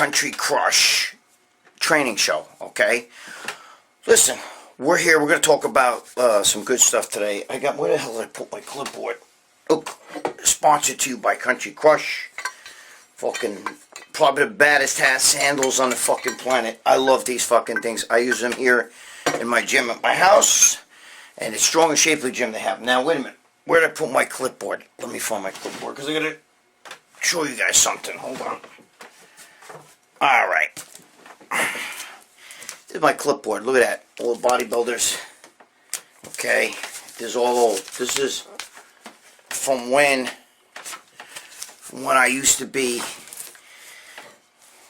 Country Crush training show, okay? Listen, we're here. We're going to talk about some good stuff today. Where the hell did I put my clipboard? Oh, sponsored to you by Country Crush. Fucking, probably the baddest sandals on the fucking planet. I love these fucking things. I use them here in my gym at my house. And it's strong and shapely gym they have. Now, wait a minute. Where did I put my clipboard? Let me find my clipboard, because I got to show you guys something. Hold on. Alright. This is my clipboard. Look at that. All the bodybuilders. Okay. This is all old. This is from when I used to be,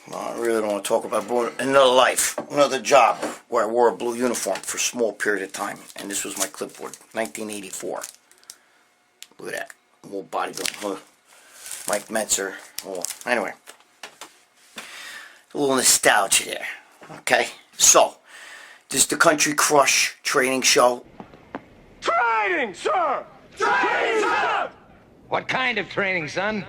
well, I really don't want to talk about another life, another job where I wore a blue uniform for a small period of time. And this was my clipboard. 1984. Look at that. All bodybuilding. Look. Mike Metzer. Oh, anyway. A little nostalgia there. Okay? So, this is the Country Crush training show. Training, sir! Training, sir! What kind of training, son?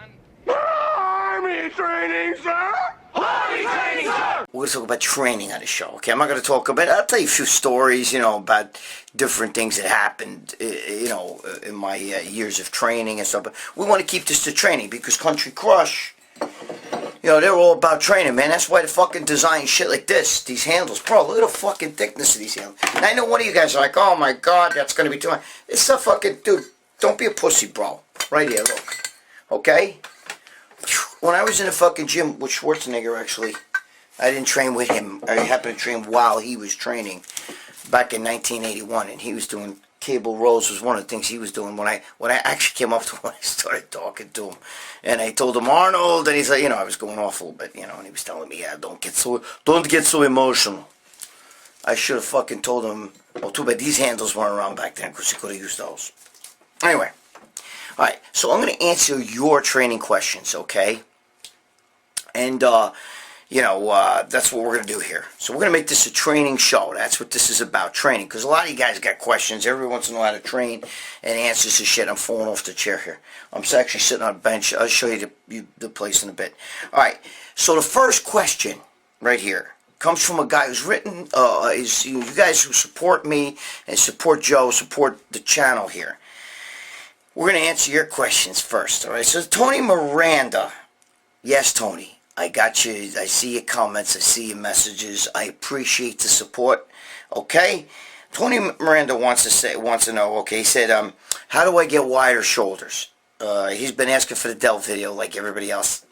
Army training, sir! Army training, sir! We're going to talk about training on the show, okay? I'm not going to talk about, I'll tell you a few stories, about different things that happened, in my years of training and stuff. But we want to keep this to training because Country Crush, they're all about training, man. That's why they fucking design shit like this, these handles. Bro, look at the fucking thickness of these handles. And I know one of you guys are like, oh my God, that's going to be too much. It's a fucking, dude, don't be a pussy, bro. Right here, look. Okay? When I was in the fucking gym with Schwarzenegger, actually, I didn't train with him. I happened to train while he was training back in 1981, and he was doing cable rows was one of the things he was doing when I actually came up to him when I started talking to him. And I told him, Arnold, and he's like, I was going off a little bit, and he was telling me, yeah, don't get so emotional. I should have fucking told him, well, too bad these handles weren't around back then, because he could have used those. Anyway, alright, so I'm going to answer your training questions, okay? And, that's what we're going to do here. So we're going to make this a training show. That's what this is about, training. Because a lot of you guys got questions. Everyone wants to know how to train and answers to shit. I'm falling off the chair here. I'm actually sitting on a bench. I'll show you the place in a bit. All right. So the first question right here comes from a guy who's written, you guys who support me and support Joe, support the channel here. We're going to answer your questions first. All right. So Tony Miranda. Yes, Tony. I got you. I see your comments. I see your messages. I appreciate the support. Okay? Tony Miranda wants to know, okay, he said, how do I get wider shoulders? He's been asking for the Dell video like everybody else.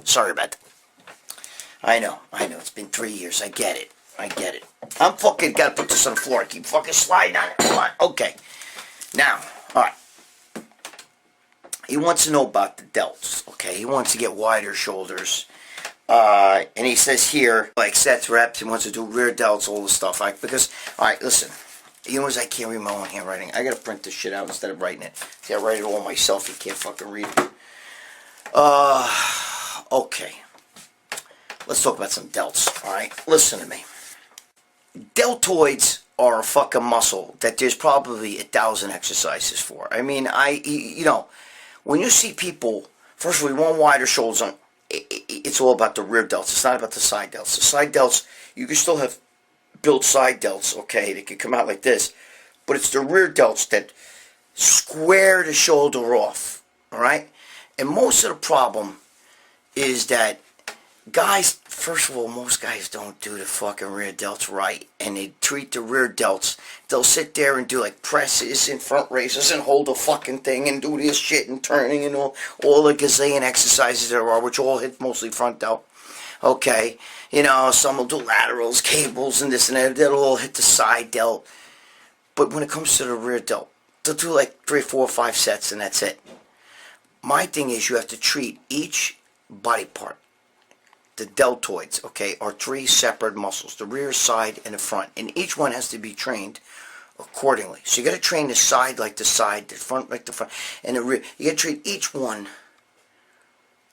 Sorry about that. I know. It's been 3 years. I get it. I'm fucking got to put this on the floor. I keep fucking sliding on it. Come on. Okay. Now, alright. He wants to know about the delts, okay? He wants to get wider shoulders. And he says here, like sets, reps, he wants to do rear delts, all the stuff. Because, alright, listen. I can't read my own handwriting. I gotta print this shit out instead of writing it. See, I write it all myself. You can't fucking read it. Okay. Let's talk about some delts, alright? Listen to me. Deltoids are a fucking muscle that there's probably 1,000 exercises for. I mean, when you see people, first of all, you want wider shoulders, it's all about the rear delts. It's not about the side delts. The side delts, you can still have built side delts, okay? They can come out like this. But it's the rear delts that square the shoulder off, all right? And most of the problem is that guys, first of all, most guys don't do the fucking rear delts right. And they treat the rear delts. They'll sit there and do like presses and front raises and hold the fucking thing and do this shit and turning and all the gazillion exercises there are, which all hit mostly front delt. Okay. Some will do laterals, cables, and this and that. They'll all hit the side delt. But when it comes to the rear delt, they'll do like 3, 4, 5 sets and that's it. My thing is you have to treat each body part. The deltoids, okay, are 3 separate muscles, the rear, side, and the front. And each one has to be trained accordingly. So you got to train the side like the side, the front like the front, and the rear. You got to treat each one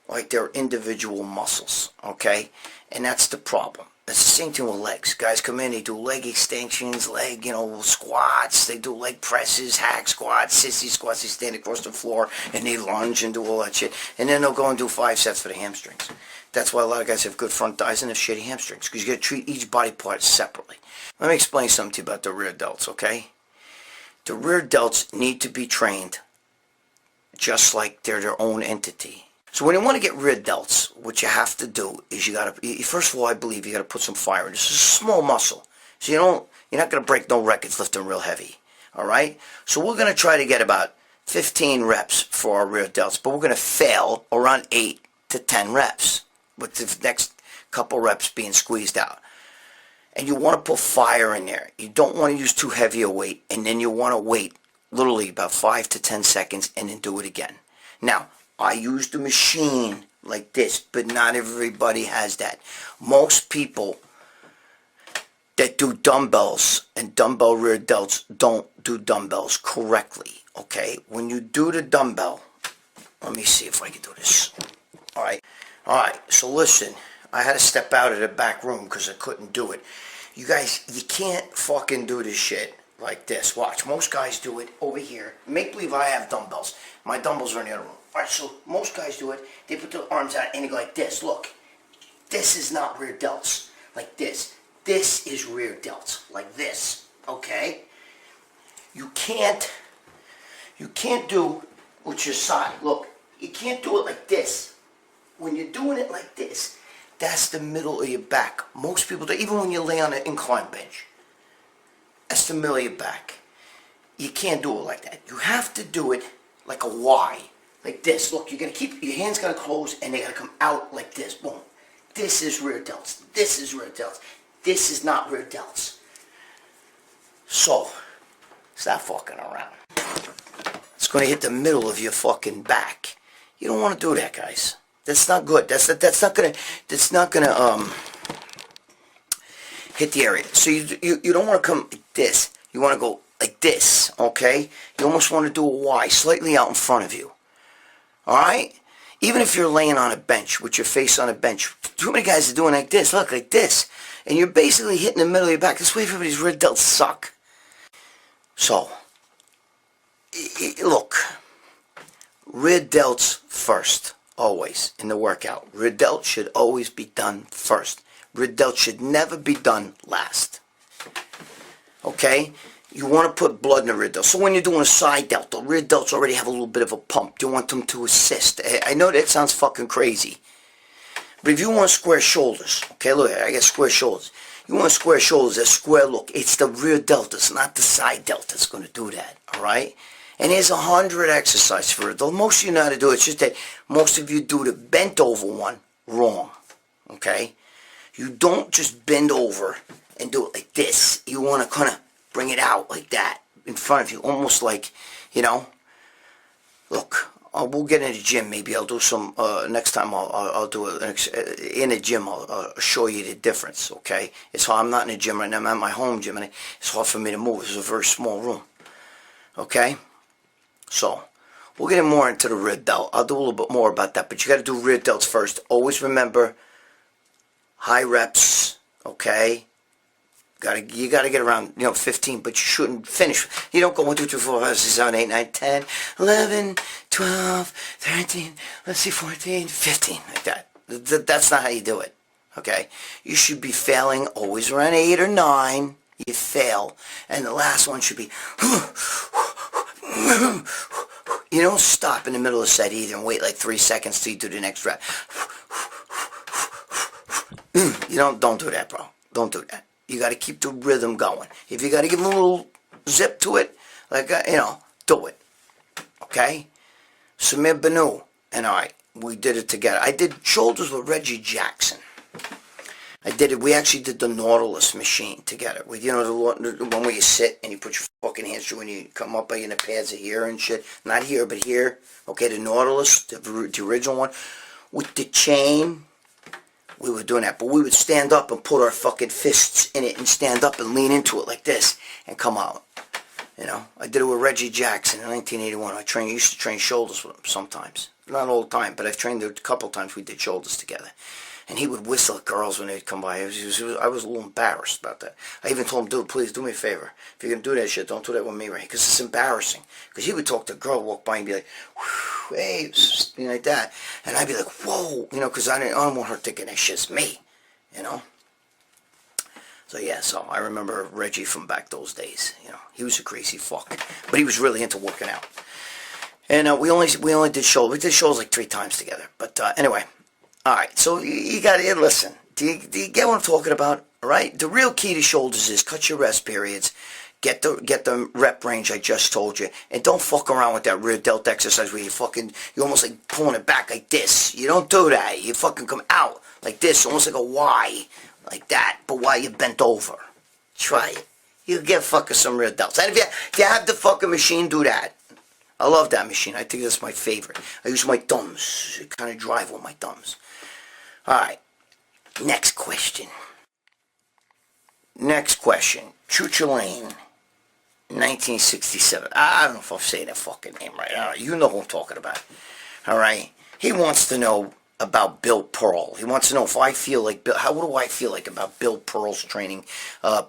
like they're individual muscles, okay? And that's the problem. It's the same thing with legs. Guys come in, they do leg extensions, leg, squats. They do leg presses, hack squats, sissy squats. They stand across the floor and they lunge and do all that shit. And then they'll go and do 5 sets for the hamstrings. That's why a lot of guys have good front thighs and have shitty hamstrings, because you got to treat each body part separately. Let me explain something to you about the rear delts, okay? The rear delts need to be trained just like they're their own entity. So when you want to get rear delts, what you have to do is first of all, I believe you got to put some fire in. This is a small muscle, so you're not going to break no records lifting real heavy, all right? So we're going to try to get about 15 reps for our rear delts, but we're going to fail around 8 to 10 reps, with the next couple reps being squeezed out. And you want to put fire in there. You don't want to use too heavy a weight, and then you want to wait literally about 5 to 10 seconds and then do it again. Now, I use the machine like this, but not everybody has that. Most people that do dumbbells and dumbbell rear delts don't do dumbbells correctly, okay? When you do the dumbbell, let me see if I can do this. All right, so listen, I had to step out of the back room because I couldn't do it. You guys, you can't fucking do this shit like this. Watch, most guys do it over here. Make believe I have dumbbells. My dumbbells are in the other room. Alright, so most guys do it. They put their arms out and they go like this. Look, this is not rear delts. Like this. This is rear delts. Like this. Okay? You can't do with your side. Look, you can't do it like this. When you're doing it like this, that's the middle of your back. Most people do, even when you lay on an incline bench. That's the middle of your back. You can't do it like that. You have to do it like a Y. Like this. Look, you're going to keep, your hands got to close and they got to come out like this. Boom. This is rear delts. This is rear delts. This is not rear delts. So, stop fucking around. It's going to hit the middle of your fucking back. You don't want to do that, guys. That's not good. That's not gonna hit the area. So you don't want to come like this. You want to go like this, okay? You almost want to do a Y, slightly out in front of you. All right? Even if you're laying on a bench with your face on a bench, too many guys are doing like this. Look, like this, and you're basically hitting the middle of your back. This way, everybody's rear delts suck. So, look, rear delts first. Always in the workout. Rear delt should always be done first. Rear delt should never be done last. Okay? You want to put blood in the rear delt. So when you're doing a side delt, the rear delts already have a little bit of a pump. You want them to assist. I know that sounds fucking crazy. But if you want square shoulders, okay, look, I got square shoulders. You want square shoulders, a square look. It's the rear delt. It's not the side delt that's going to do that. Alright? And there's 100 exercises for it. Most of you know how to do it. It's just that most of you do the bent over one wrong. Okay? You don't just bend over and do it like this. You want to kind of bring it out like that in front of you. Almost like, look, we'll get in the gym. Maybe I'll do some, next time I'll do it in a gym. I'll show you the difference. Okay? It's hard. I'm not in a gym right now. I'm at my home gym and it's hard for me to move. It's a very small room. Okay? So, we'll get more into the rear delt. I'll do a little bit more about that, but you got to do rear delts first. Always remember, high reps, okay? You got to get around, 15, but you shouldn't finish. You don't go 1, 2, 3, 4, 5, 6, 7, 8, 9, 10, 11, 12, 13, let's see, 14, 15, like that. That's not how you do it, okay? You should be failing always around 8 or 9. You fail, and the last one should be... You don't stop in the middle of the set either and wait like 3 seconds till you do the next rep. You don't do that, bro. Don't do that. You got to keep the rhythm going. If you got to give a little zip to it, like, do it. Okay? Samir Banu and I, we did it together. I did shoulders with Reggie Jackson. I did it. We actually did the Nautilus machine together. With the one where you sit and you put your fucking hands through and you come up and the pads are here and shit. Not here, but here. Okay, the Nautilus, the original one. With the chain, we were doing that. But we would stand up and put our fucking fists in it and stand up and lean into it like this and come out. I did it with Reggie Jackson in 1981. I used to train shoulders with him sometimes. Not all the time, but I've trained a couple times we did shoulders together. And he would whistle at girls when they'd come by. I was a little embarrassed about that. I even told him, dude, please do me a favor. If you're going to do that shit, don't do that with me, right? Because it's embarrassing. Because he would talk to a girl, walk by and be like, hey, like that. And I'd be like, whoa, because I don't want her thinking that shit's me, So yeah, so I remember Reggie from back those days. He was a crazy fuck. But he was really into working out. And we only did shoulders. We did shoulders like 3 times together. But anyway. All right, so you got to listen. Do you get what I'm talking about? All right, the real key to shoulders is cut your rest periods, get the rep range I just told you, and don't fuck around with that rear delt exercise where you're almost like pulling it back like this. You don't do that. You fucking come out like this, almost like a Y, like that, but while you're bent over. Try it. You get fucking some rear delts. And if you have the fucking machine, do that. I love that machine. I think that's my favorite. I use my thumbs. I kind of drive with my thumbs. All right, next question. Chuchulain, 1967. I don't know if I'm saying that fucking name right. All right, you know who I'm talking about. All right, he wants to know about Bill Pearl. He wants to know if I feel like Bill. What do I feel like about Bill Pearl's training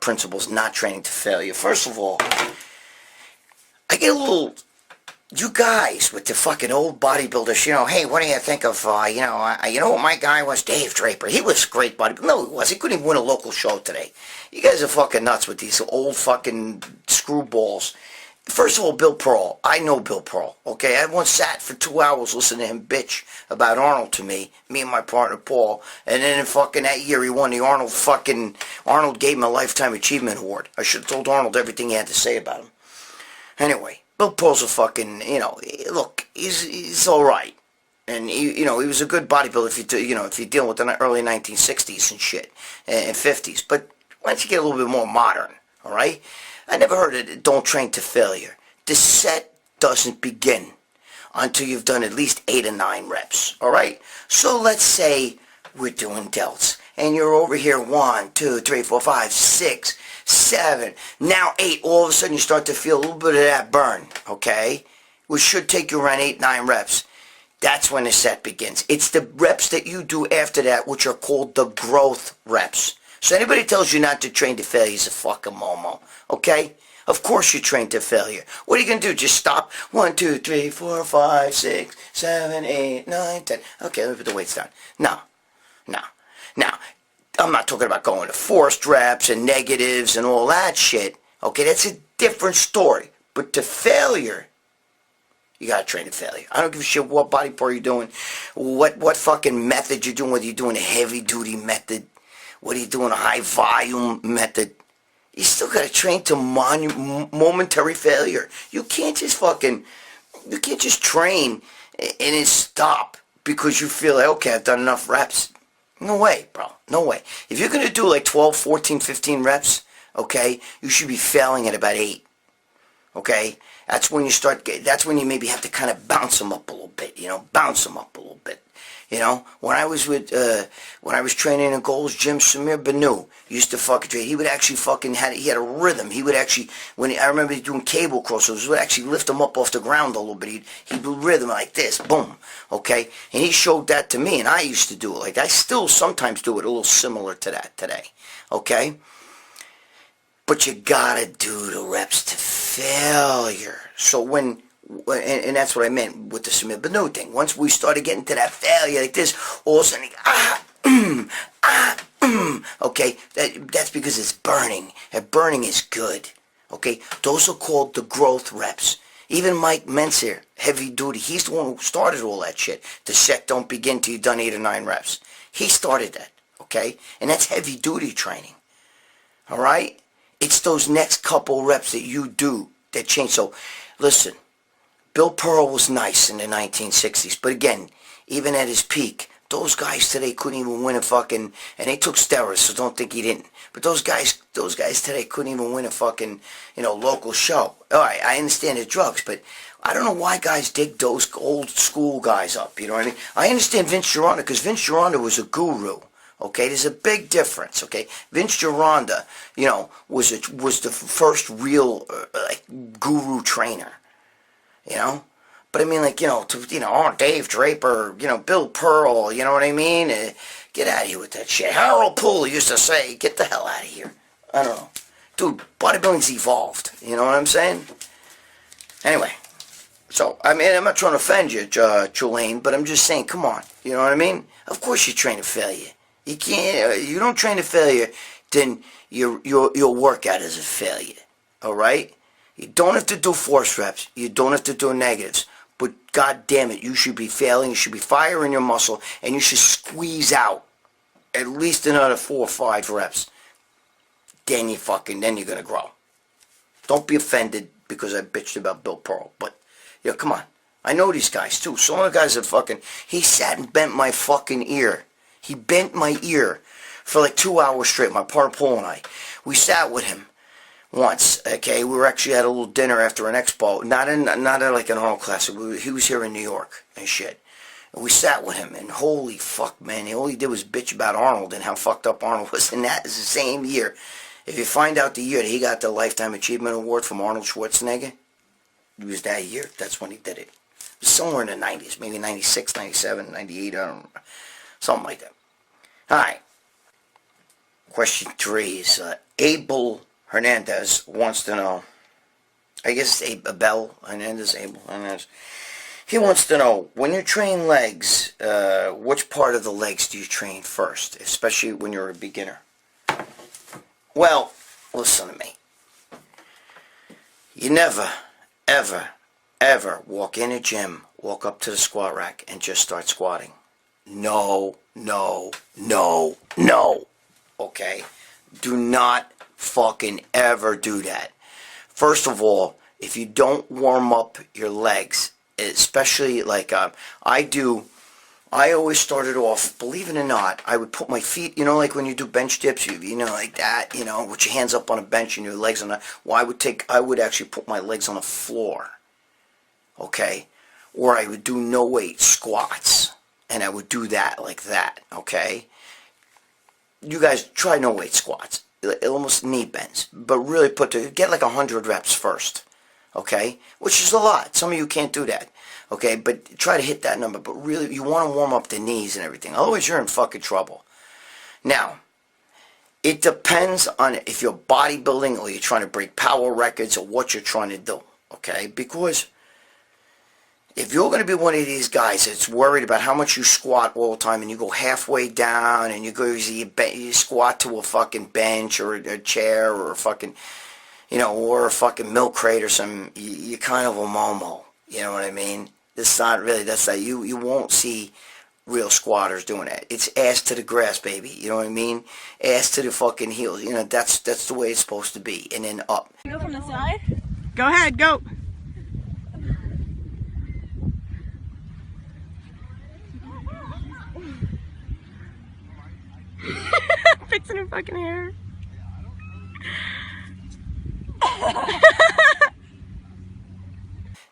principles, not training to failure? First of all, I get a little. You guys with the fucking old bodybuilders, hey, what do you think of, you know what my guy was? Dave Draper. He was a great bodybuilder. No, he was. He couldn't even win a local show today. You guys are fucking nuts with these old fucking screwballs. First of all, Bill Pearl. I know Bill Pearl, okay? I once sat for 2 hours listening to him bitch about Arnold to me and my partner Paul, and then in fucking that year he won the Arnold gave him a Lifetime Achievement Award. I should have told Arnold everything he had to say about him. Anyway. Bill Pearl's a fucking, look, he's all right. And, he was a good bodybuilder if you're dealing with the early 1960s and shit, and 50s. But once you get a little bit more modern, all right? I never heard of it, don't train to failure. The set doesn't begin until you've done at least 8 or 9 reps, all right? So let's say we're doing delts, and you're over here 1, 2, 3, 4, 5, 6, 7, now 8. All of a sudden you start to feel a little bit of that burn, okay? Which should take you around 8, 9 reps. That's when the set begins. It's the reps that you do after that which are called the growth reps. So anybody tells you not to train to failure is a fucking momo, okay? Of course you train to failure. What are you going to do? Just stop? 1, 2, 3, 4, 5, 6, 7, 8, 9, 10. Okay, let me put the weights down. No. Now, I'm not talking about going to forced reps and negatives and all that shit. Okay, that's a different story. But to failure, you gotta train to failure. I don't give a shit what body part you're doing, what fucking method you're doing, whether you're doing a heavy duty method, whether you're doing a high volume method. You still gotta train to momentary failure. You can't just train and then stop because you feel like, okay, I've done enough reps. No way, bro. No way. If you're going to do like 12, 14, 15 reps, okay, you should be failing at about 8. Okay? That's when you maybe have to kind of bounce them up a little bit, bounce them up a little bit. When I was training in Gold's Gym, Samir Banu used to fucking train. He would actually he had a rhythm. He would actually, I remember doing cable crossovers, he would actually lift them up off the ground a little bit. He'd do rhythm like this, boom, okay? And he showed that to me, and I used to do it like that. I still sometimes do it a little similar to that today, okay? But you gotta do the reps to failure. So and that's what I meant with the Samir Banu thing. Once we started getting to that failure like this, all of a sudden, okay, that's because it's burning. And burning is good, okay? Those are called the growth reps. Even Mike Menzer, heavy duty, he's the one who started all that shit. The set don't begin till you've done 8 or 9 reps. He started that, okay? And that's heavy duty training, all right? It's those next couple reps that you do that change. So, listen. Bill Pearl was nice in the 1960s, but again, even at his peak, those guys today couldn't even win a fucking, and they took steroids, so don't think he didn't. But those guys today couldn't even win a fucking, local show. All right, I understand the drugs, but I don't know why guys dig those old school guys up, you know what I mean? I understand Vince Gironda, because Vince Gironda was a guru. Okay, there's a big difference. Okay, Vince Gironda, was the first real guru trainer. But I mean, like, oh, Dave Draper, Bill Pearl, you know what I mean? Get out of here with that shit. Harold Poole used to say, get the hell out of here. I don't know. Dude, bodybuilding's evolved. You know what I'm saying? Anyway. So, I mean, I'm not trying to offend you, Tulane, but I'm just saying, come on. You know what I mean? Of course you train to failure. You can't, you don't train to failure, then your workout is a failure. Alright? You don't have to do force reps. You don't have to do negatives. But god damn it, you should be failing, you should be firing your muscle, and you should squeeze out at least another 4 or 5 reps. Then you're gonna grow. Don't be offended because I bitched about Bill Pearl, but, come on. I know these guys, too. Some of the guys are he sat and bent my fucking ear. He bent my ear for like 2 hours straight, my partner Paul and I. We sat with him once, okay? We were actually at a little dinner after an expo, not at like an Arnold Classic. He was here in New York and shit. And we sat with him, and holy fuck, man, all he did was bitch about Arnold and how fucked up Arnold was. And that is the same year. If you find out the year that he got the Lifetime Achievement Award from Arnold Schwarzenegger, it was that year. That's when he did it. It was somewhere in the 90s, maybe 96, 97, 98, I don't know. Something like that. All right. Question 3 is Abel Hernandez wants to know, I guess it's Abel Hernandez. He wants to know, when you train legs, which part of the legs do you train first, especially when you're a beginner? Well, listen to me. You never, ever, ever walk in a gym, walk up to the squat rack, and just start squatting. No. Okay? Do not fucking ever do that. First of all, if you don't warm up your legs, especially like I always started off, believe it or not, I would put my feet, like when you do bench dips, like that, with your hands up on a bench and your legs on I would actually put my legs on the floor, okay? Or I would do no weight squats, and I would do that like that, okay? You guys try no weight squats, almost knee bends, but really get like 100 reps first, okay? Which is a lot. Some of you can't do that. Okay, but try to hit that number. But really, you want to warm up the knees and everything. Otherwise, you're in fucking trouble. Now, it depends on if you're bodybuilding or you're trying to break power records or what you're trying to do. Okay, because if you're going to be one of these guys that's worried about how much you squat all the time and you go halfway down and you squat to a fucking bench or a chair or a fucking, or a fucking milk crate or something, you're kind of a momo. You know what I mean? You won't see real squatters doing that. It's ass to the grass, baby. You know what I mean? Ass to the fucking heels. That's the way it's supposed to be. And then up. Go from the side? Go ahead, go. Fixing her fucking hair.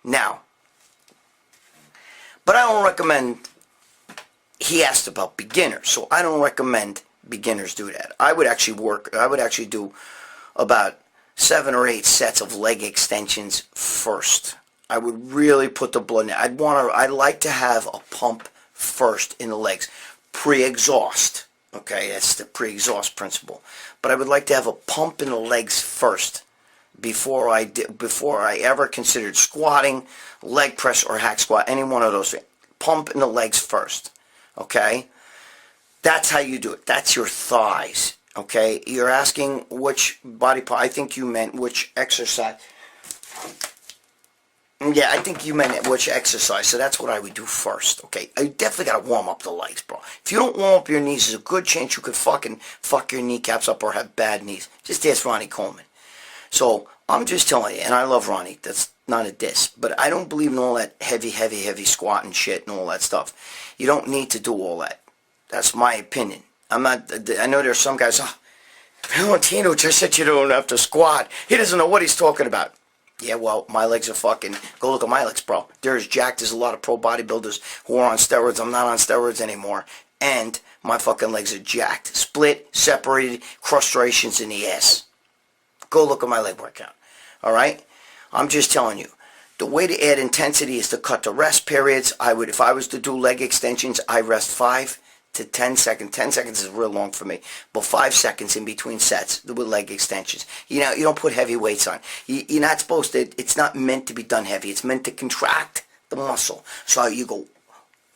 Now, but I don't recommend, he asked about beginners, so I don't recommend beginners do that. I would actually do about 7 or 8 sets of leg extensions first. I would really put the blood in. I'd like to have a pump first in the legs, pre-exhaust. Okay, that's the pre-exhaust principle. But I would like to have a pump in the legs first before I ever considered squatting, leg press, or hack squat, any one of those things. Pump in the legs first, okay? That's how you do it. That's your thighs, okay? You're asking which body part. I think you meant which exercise. Yeah, I think you meant which exercise, so that's what I would do first, okay? You definitely got to warm up the legs, bro. If you don't warm up your knees, there's a good chance you could fucking fuck your kneecaps up or have bad knees. Just ask Ronnie Coleman. So, I'm just telling you, and I love Ronnie, that's not a diss, but I don't believe in all that heavy squatting shit and all that stuff. You don't need to do all that. That's my opinion. I know there's some guys, Valentino just said you don't have to squat. He doesn't know what he's talking about. Yeah, well, my legs are fucking, go look at my legs, bro. They're as jacked as a lot of pro bodybuilders who are on steroids. I'm not on steroids anymore. And my fucking legs are jacked. Split, separated, crustaceans in the ass. Go look at my leg workout. Alright? I'm just telling you. The way to add intensity is to cut the rest periods. If I was to do leg extensions, I rest 5 to 10 seconds. 10 seconds is real long for me, but 5 seconds in between sets with leg extensions. You know, you don't put heavy weights on. You're not supposed to. It's not meant to be done heavy. It's meant to contract the muscle. So you go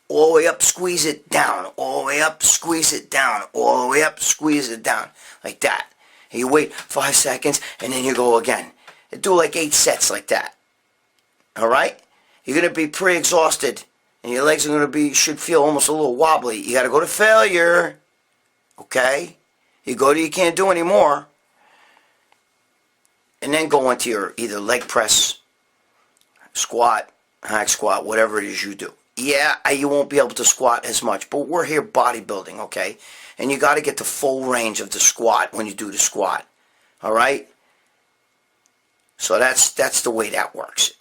all the way up, squeeze it down, all the way up, squeeze it down, all the way up, squeeze it down, like that. And you wait 5 seconds, and then you go again. Do like 8 sets like that. All right? You're going to be pretty exhausted, and your legs are going to should feel almost a little wobbly. You got to go to failure, okay? You go to you can't do anymore, and then go into your either leg press, squat, hack squat, whatever it is you do. Yeah, you won't be able to squat as much, but we're here bodybuilding, okay? And you got to get the full range of the squat when you do the squat, all right? So that's the way that works.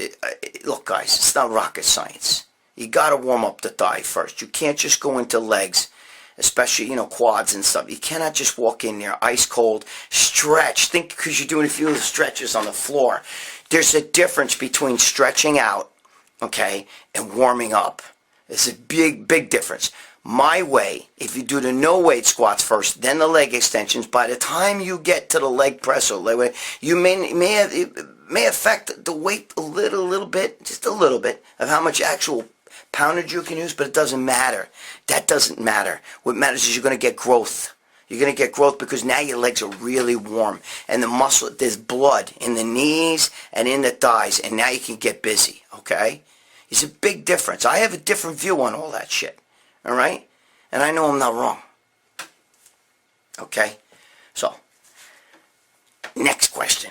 Look, guys, it's not rocket science. You got to warm up the thigh first. You can't just go into legs, especially, you know, quads and stuff. You cannot just walk in there ice cold, stretch. Think because you're doing a few stretches on the floor. There's a difference between stretching out, okay, and warming up. It's a big, big difference. My way, if you do the no weight squats first, then the leg extensions, by the time you get to the leg press or leg weight, you may affect the weight a little bit, just a little bit, of how much actual poundage you can use, but it doesn't matter. That doesn't matter. What matters is you're going to get growth. You're going to get growth because now your legs are really warm. And the muscle, there's blood in the knees and in the thighs, and now you can get busy, okay? It's a big difference. I have a different view on all that shit. All right? And I know I'm not wrong. Okay? So, next question.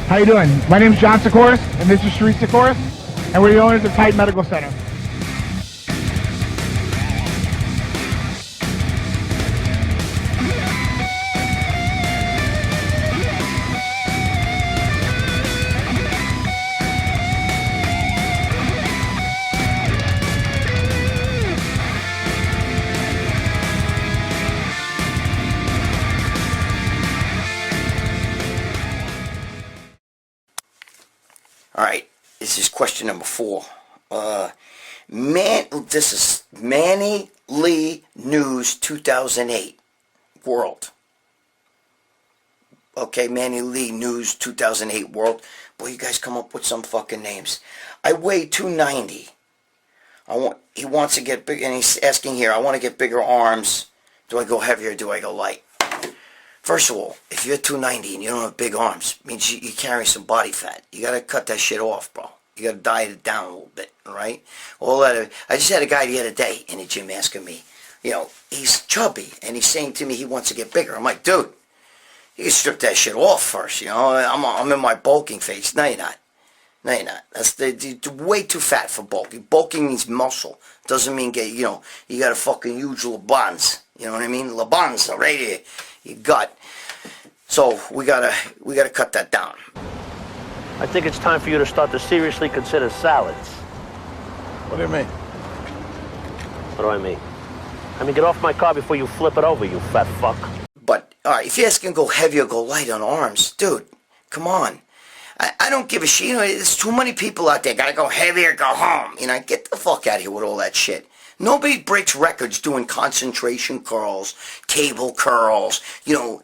How you doing? My name is John Sikoris, and this is Sharice Sikoris, and we're the owners of Titan Medical Center. All right, this is question number 4. This is Manny Lee News 2008 World. Okay, Manny Lee News 2008 World. Boy, you guys come up with some fucking names. I weigh 290. He wants to get big, and he's asking here, I want to get bigger arms. Do I go heavier or do I go light? First of all, if you're 290 and you don't have big arms, it means you carry some body fat. You got to cut that shit off, bro. You got to diet it down a little bit, all right? All that. I just had a guy the other day in the gym asking me, you know, he's chubby, and he's saying to me he wants to get bigger. I'm like, dude, you can strip that shit off first, you know? I'm in my bulking phase. No, you're not. No, you're not. You're way too fat for bulking. Bulking means muscle. Doesn't mean you got a fucking huge lebans. You know what I mean? Lebans, right here. Your gut. So we gotta cut that down. I think it's time for you to start to seriously consider salads. What do you mean? What do I mean? I mean, get off my car before you flip it over, you fat fuck. But, alright, if you're asking go heavy or go light on arms, dude, come on. I don't give a shit. You know, there's too many people out there. Gotta go heavy or go home. You know, get the fuck out of here with all that shit. Nobody breaks records doing concentration curls, cable curls, you know,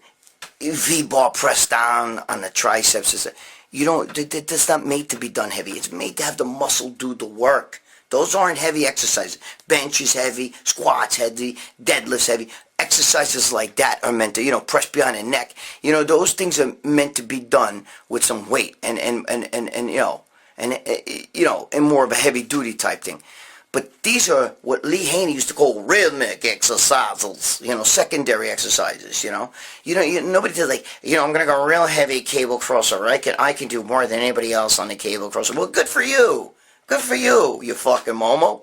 V-bar press down on the triceps. You know, that's not made to be done heavy. It's made to have the muscle do the work. Those aren't heavy exercises. Bench is heavy, squats heavy, deadlifts heavy. Exercises like that are meant to, you know, press behind the neck. You know, those things are meant to be done with some weight and more of a heavy duty type thing. But these are what Lee Haney used to call rhythmic exercises, you know, secondary exercises, you know. Nobody does like, you know, I'm going to go real heavy cable crosser. I can do more than anybody else on the cable crosser. Well, good for you. Good for you, you fucking Momo.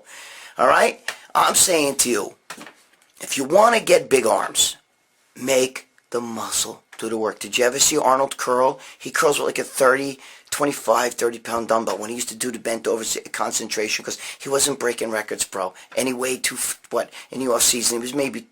All right? I'm saying to you, if you want to get big arms, make the muscle do the work. Did you ever see Arnold curl? He curls with like a 30-pound dumbbell when he used to do the bent over concentration because he wasn't breaking records, bro. And he weighed in the off season he was maybe,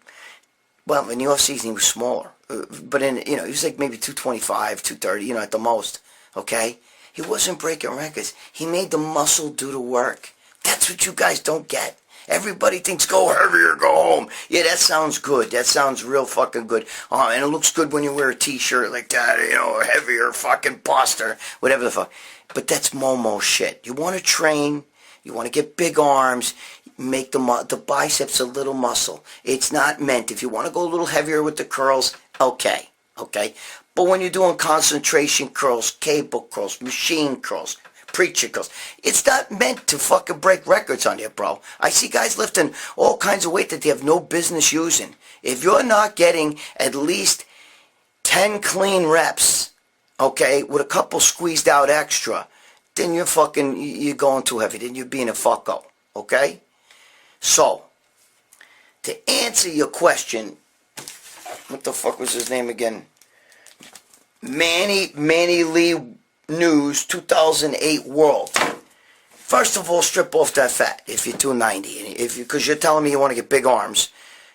well, in the off season he was smaller, but he was like maybe 225, 230, at the most. Okay, he wasn't breaking records. He made the muscle do the work. That's what you guys don't get. Everybody thinks go heavier, go home. Yeah, that sounds good. That sounds real fucking good. And it looks good when you wear a t-shirt like that, heavier fucking buster, whatever the fuck. But that's Momo shit. You want to train, you want to get big arms, make the biceps a little muscle. It's not meant, if you want to go a little heavier with the curls, okay. But when you're doing concentration curls, cable curls, machine curls, preacher curls, it's not meant to fucking break records on you, bro. I see guys lifting all kinds of weight that they have no business using. If you're not getting at least 10 clean reps, okay, with a couple squeezed out extra, then you're going too heavy. Then you're being a fucko, okay? So, to answer your question, what the fuck was his name again? Manny Lee News 2008 World. First of all, strip off that fat if you're 290. Because you're telling me you want to get big arms.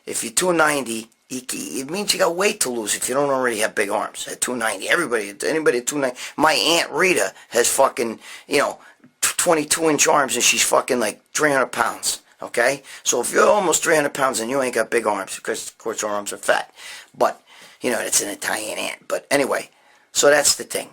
If you're 290, it means you got weight to lose if you don't already have big arms at 290. Anybody at 290. My Aunt Rita has fucking, 22-inch arms and she's fucking like 300 pounds. Okay? So if you're almost 300 pounds and you ain't got big arms, because of course her arms are fat. But, it's an Italian aunt. But anyway, so that's the thing.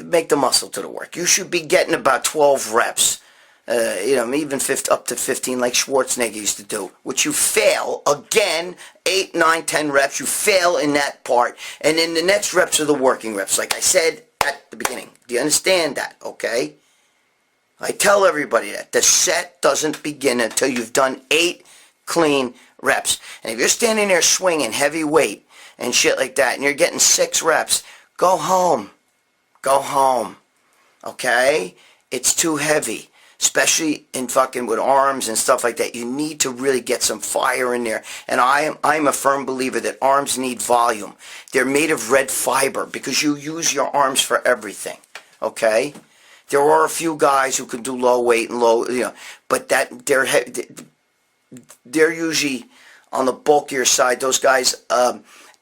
Make the muscle to the work. You should be getting about 12 reps. Even up to 15 like Schwarzenegger used to do. Which you fail, again, 8, 9, 10 reps. You fail in that part. And then the next reps are the working reps. Like I said at the beginning. Do you understand that? Okay? I tell everybody that. The set doesn't begin until you've done 8 clean reps. And if you're standing there swinging heavy weight and shit like that, and you're getting 6 reps, go home. Go home. Okay? It's too heavy. Especially in fucking with arms and stuff like that. You need to really get some fire in there. And I'm a firm believer that arms need volume. They're made of red fiber because you use your arms for everything. Okay? There are a few guys who can do low weight and but that they're usually on the bulkier side. Those guys,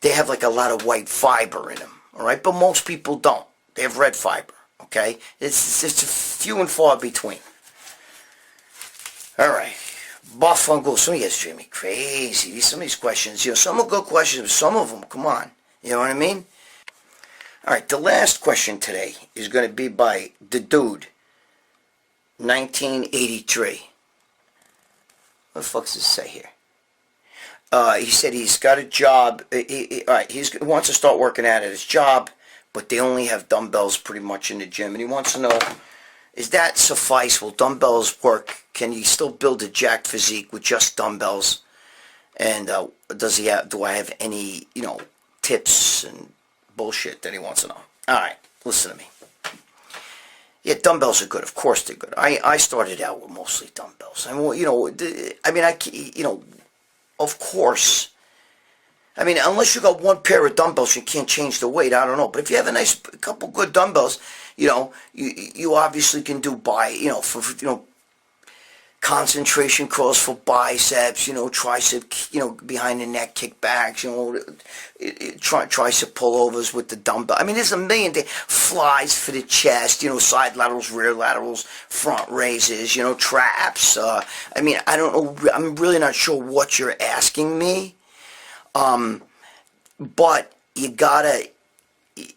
they have like a lot of white fiber in them. All right, but most people don't. They have red fiber. Okay, it's few and far between. All right, Buff Uncle. Some of you guys drive me crazy. Some of these questions, some are good questions, but some of them, come on. You know what I mean? All right, the last question today is going to be by the dude, 1983. What the fuck does it say here? He said he's got a job. He wants to start working out at his job, but they only have dumbbells pretty much in the gym. And he wants to know, is that suffice? Will dumbbells work? Can he still build a jacked physique with just dumbbells? And do I have any, tips and bullshit that he wants to know? All right, listen to me. Yeah, dumbbells are good. Of course they're good. I started out with mostly dumbbells. Of course. Unless you got one pair of dumbbells, you can't change the weight. I don't know. But if you have a couple good dumbbells, you obviously can do concentration curls for biceps, tricep, behind the neck kickbacks, tricep pullovers with the dumbbell. There's a million things. Flies for the chest, side laterals, rear laterals, front raises, traps. I don't know. I'm really not sure what you're asking me. But you gotta,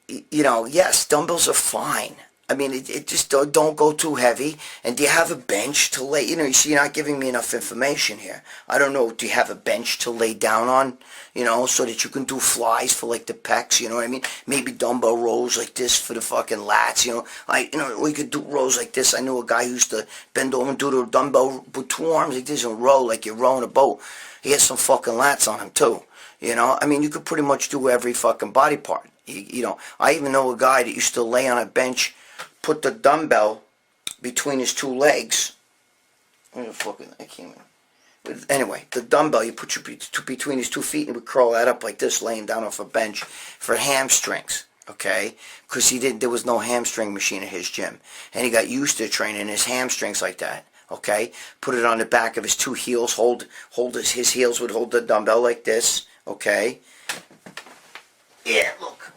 yes, dumbbells are fine. It just don't go too heavy. And do you have a bench to lay, you see, you're not giving me enough information here. I don't know, do you have a bench to lay down on, so that you can do flies for like the pecs, you know what I mean? Maybe dumbbell rows like this for the fucking lats, we could do rows like this. I knew a guy who used to bend over and do the dumbbell with 2 arms like this and row like you're rowing a boat. He has some fucking lats on him too, you could pretty much do every fucking body part. I even know a guy that used to lay on a bench, put the dumbbell between his 2 legs. Where the fuck is that? I can't even. Anyway, the dumbbell, you put between his 2 feet and would curl that up like this, laying down off a bench for hamstrings, okay? Because there was no hamstring machine at his gym. And he got used to training his hamstrings like that, okay? Put it on the back of his 2 heels, his heels would hold the dumbbell like this, okay? Yeah, look.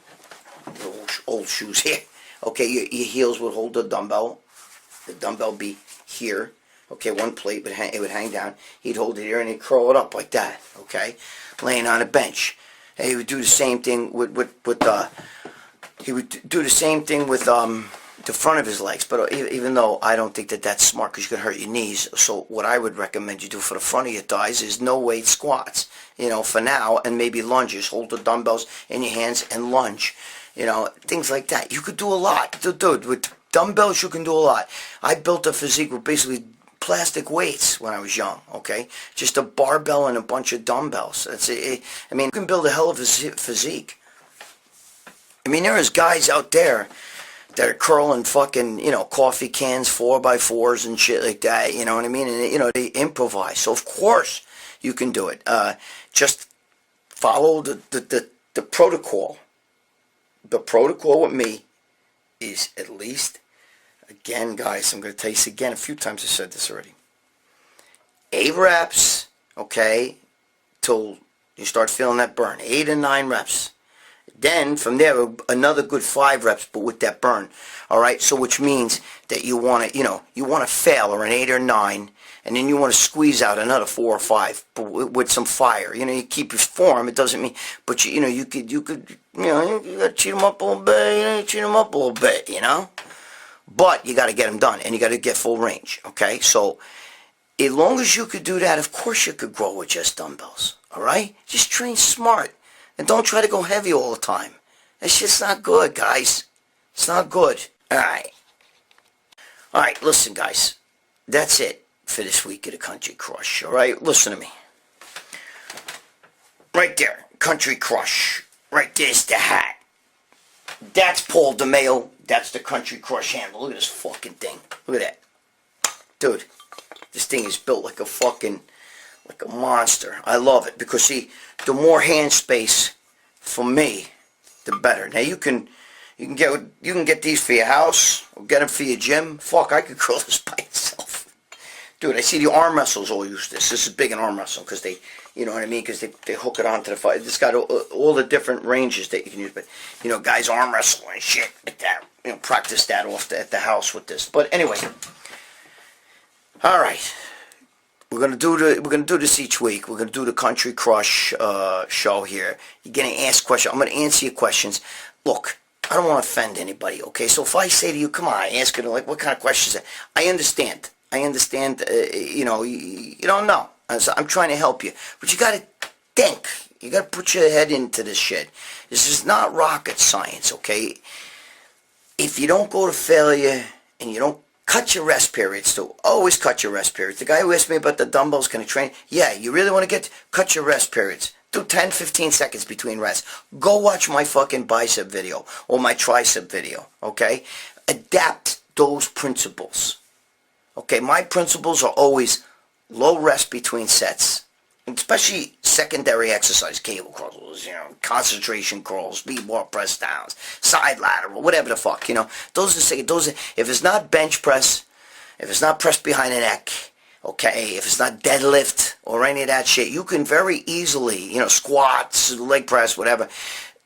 Old shoes here. Okay, your heels would hold the dumbbell. The dumbbell be here. Okay, one plate, but it would hang down. He'd hold it here and he'd curl it up like that. Okay, laying on a bench. And he would do the same thing with the front of his legs. But even though I don't think that's smart, because you can hurt your knees. So what I would recommend you do for the front of your thighs is no weight squats. You know, for now, and maybe lunges. Hold the dumbbells in your hands and lunge. You know, things like that. You could do a lot, dude. With dumbbells, you can do a lot. I built a physique with basically plastic weights when I was young, okay? Just a barbell and a bunch of dumbbells. That's it. I mean, you can build a hell of a physique. I mean, there is guys out there that are curling fucking, you know, coffee cans, 4x4s and shit like that, you know what I mean? And, you know, they improvise. So, of course, you can do it. Just follow the protocol. The protocol with me is at least, again, guys, I'm going to tell you this again a few times. I said this already. 8 reps, okay, till you start feeling that burn. 8 and 9 reps. Then, from there, another good 5 reps, but with that burn. All right, so which means that you want to, you want to fail or an 8 or 9, and then you want to squeeze out another 4 or 5 with some fire. You know, you keep your form. It doesn't mean, but you could, you got to cheat them up a little bit. Cheat them up a little bit. You know, but you got to get them done, and you got to get full range. Okay, so as long as you could do that, of course you could grow with just dumbbells. All right, just train smart, and don't try to go heavy all the time. It's just not good, guys. It's not good. All right. Listen, guys, that's it for this week of the Country Crush. All right, listen to me. Right there, Country Crush. Right there's the hat. That's Paul DeMeo. That's the Country Crush handle. Look at this fucking thing. Look at that. Dude, this thing is built like a monster. I love it because, see, the more hand space for me, the better. Now you can get these for your house or get them for your gym. Fuck, I could curl this by itself. Dude, I see the arm wrestlers all use this. This is big in arm wrestling because they, you know what I mean? Because they hook it onto the fight. It's got all the different ranges that you can use. But, you know, guys arm wrestle and shit like that. You know, practice that at the house with this. But anyway, all right. We're gonna do this each week. We're gonna do the Country Crush show here. You're gonna ask questions. I'm gonna answer your questions. Look, I don't want to offend anybody. Okay, so if I say to you, "Come on," ask it like, "What kind of questions?" I understand. You know, you don't know. I'm trying to help you, but you gotta think. You gotta put your head into this shit. This is not rocket science. Okay. If you don't go to failure and you don't cut your rest periods too. Always cut your rest periods. The guy who asked me about the dumbbells, can I train? Yeah, you really want to cut your rest periods. Do 10, 15 seconds between rests. Go watch my fucking bicep video or my tricep video, okay? Adapt those principles. Okay, my principles are always low rest between sets. Especially secondary exercise, cable crawls, you know, concentration crawls, B-bar press downs, side lateral, whatever the fuck, you know. Those are, if it's not bench press, if it's not press behind the neck, okay, if it's not deadlift or any of that shit, you can very easily, you know, squats, leg press, whatever.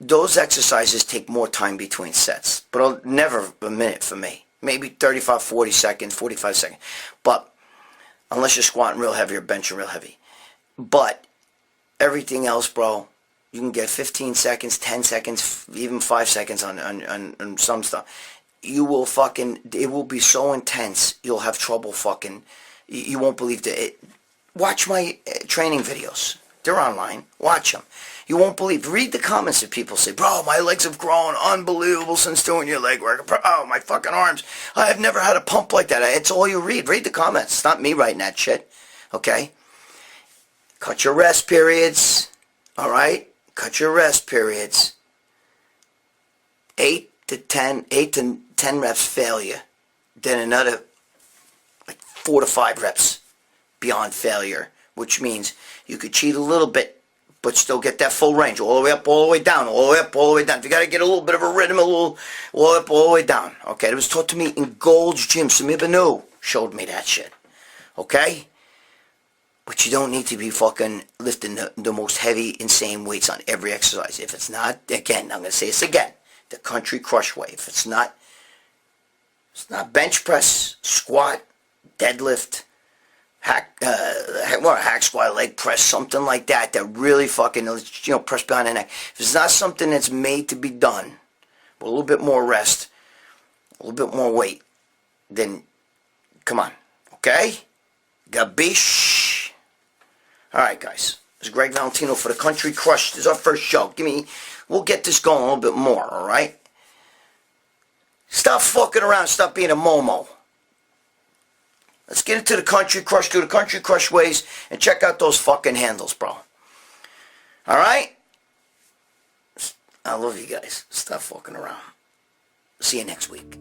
Those exercises take more time between sets, but never a minute for me. Maybe 35, 40 seconds, 45 seconds. But unless you're squatting real heavy or benching real heavy. But everything else, bro, you can get 15 seconds, 10 seconds, even 5 seconds on some stuff. You will it will be so intense, you'll have trouble you won't believe it. Watch my training videos. They're online. Watch them. You won't believe. Read the comments that people say, "Bro, my legs have grown unbelievable since doing your leg work. Oh, my fucking arms. I have never had a pump like that." It's all you read. Read the comments. It's not me writing that shit. Okay? Cut your rest periods. All right? Cut your rest periods. 8 to 10 reps failure. Then another 4 to 5 reps beyond failure which means you could cheat a little bit, but still get that full range, all the way up, all the way down, all the way up, all the way down. If you got to get a little bit of a rhythm, all the way up, all the way down. Okay, it was taught to me in Gold's Gym. Samir Banu showed me that shit. Okay? But you don't need to be fucking lifting the most heavy, insane weights on every exercise. If it's not, again, I'm going to say this again, the country crush way. If it's not bench press, squat, deadlift, hack squat, leg press, something like that really fucking, press behind the neck. If it's not something that's made to be done with a little bit more rest, a little bit more weight, then come on, okay? Gabish. All right, guys. This is Gregg Valentino for the Country Crush. This is our first show. We'll get this going a little bit more, all right? Stop fucking around. Stop being a momo. Let's get into the Country Crush, do the Country Crush ways, and check out those fucking handles, bro. All right? I love you guys. Stop fucking around. See you next week.